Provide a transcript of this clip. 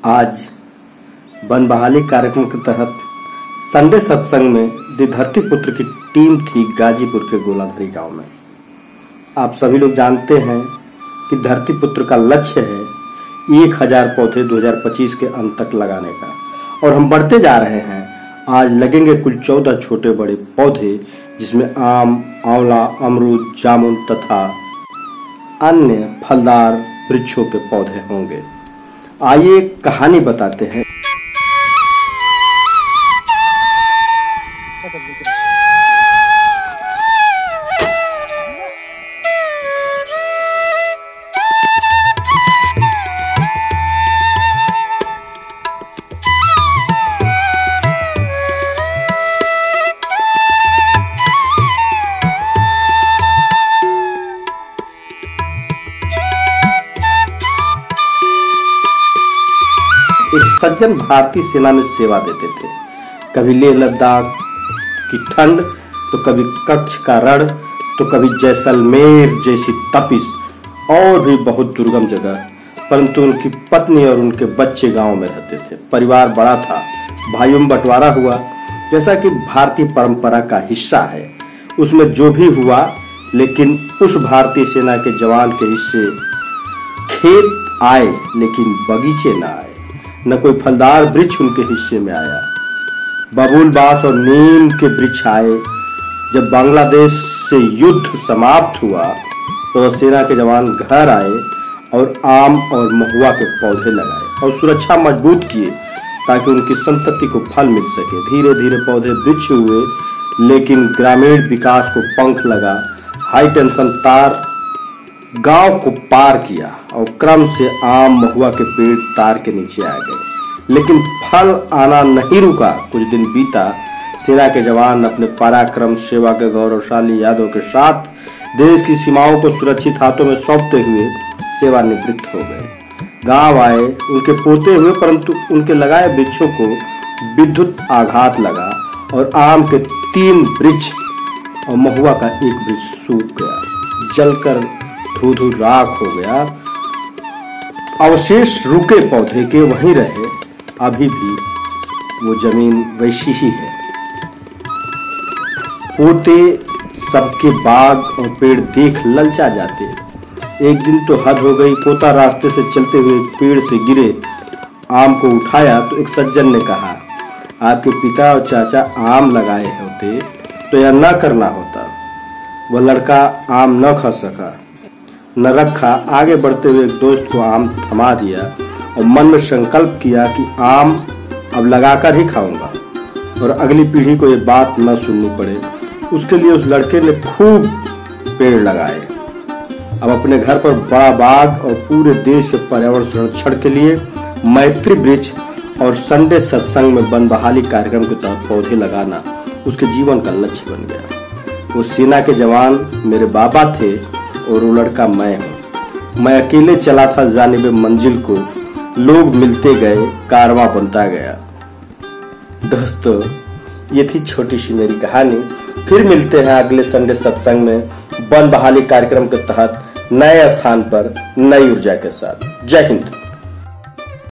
आज वन बहाली कार्यक्रम के तहत संडे सत्संग में दी धरती पुत्र की टीम थी गाजीपुर के गोलाधरी गांव में। आप सभी लोग जानते हैं कि धरती पुत्र का लक्ष्य है 1000 पौधे 2025 के अंत तक लगाने का, और हम बढ़ते जा रहे हैं। आज लगेंगे कुल 14 छोटे बड़े पौधे, जिसमें आम, आंवला, अमरूद, जामुन तथा अन्य फलदार वृक्षों के पौधे होंगे। आइए कहानी बताते हैं। एक सज्जन भारतीय सेना में सेवा देते थे। कभी लेह लद्दाख की ठंड, तो कभी कच्छ का रण, तो कभी जैसलमेर जैसी तपिश और भी बहुत दुर्गम जगह। परंतु उनकी पत्नी और उनके बच्चे गांव में रहते थे। परिवार बड़ा था, भाइयों में बंटवारा हुआ, जैसा कि भारतीय परंपरा का हिस्सा है। उसमें जो भी हुआ, लेकिन उस भारतीय सेना के जवान के हिस्से खेत आए लेकिन बगीचे न आए, न कोई फलदार वृक्ष उनके हिस्से में आया। बबूल, बांस और नीम के वृक्ष आए। जब बांग्लादेश से युद्ध समाप्त हुआ तो सेना के जवान घर आए और आम और महुआ के पौधे लगाए और सुरक्षा मजबूत किए ताकि उनकी संतति को फल मिल सके। धीरे धीरे पौधे वृक्ष हुए, लेकिन ग्रामीण विकास को पंख लगा। हाई टेंशन तार गांव को पार किया और क्रम से आम, महुआ के पेड़ तार के नीचे आ गए। लेकिन फल आना नहीं रुका। कुछ दिन बीता, सेना के जवान अपने पराक्रम, सेवा के गौरवशाली यादों के साथ देश की सीमाओं को सुरक्षित हाथों में सौंपते हुए सेवानिवृत्त हो गए। गांव आए उनके पोते हुए, परंतु उनके लगाए वृक्षों को विद्युत आघात लगा और आम के 3 वृक्ष और महुआ का 1 वृक्ष सूख गया, जलकर धू राख हो गया। अवशेष रुके पौधे के वहीं रहे। अभी भी वो जमीन वैसी ही है। पोते सबके बाग और पेड़ देख ललचा जाते। एक दिन तो हद हो गई। पोता रास्ते से चलते हुए पेड़ से गिरे आम को उठाया तो एक सज्जन ने कहा, आपके पिता और चाचा आम लगाए होते तो यह न करना होता। वह लड़का आम न खा सका, न रखा। आगे बढ़ते हुए एक दोस्त को आम थमा दिया और मन में संकल्प किया कि आम अब लगाकर ही खाऊंगा और अगली पीढ़ी को ये बात न सुननी पड़े। उसके लिए उस लड़के ने खूब पेड़ लगाए। अब अपने घर पर बड़ा बाग और पूरे देश के पर्यावरण संरक्षण के लिए मैत्री वृक्ष और संडे सत्संग में वन बहाली कार्यक्रम के तहत पौधे लगाना उसके जीवन का लक्ष्य बन गया। वो सेना के जवान मेरे बाबा थे और वो लड़का मैं हूँ। मैं अकेले चला था जानिबे मंजिल को, लोग मिलते गए, कारवां बनता गया। दोस्तों, ये थी छोटी सी मेरी कहानी। फिर मिलते हैं अगले संडे सत्संग में वन बहाली कार्यक्रम के तहत नए स्थान पर नई ऊर्जा के साथ। जय हिंद।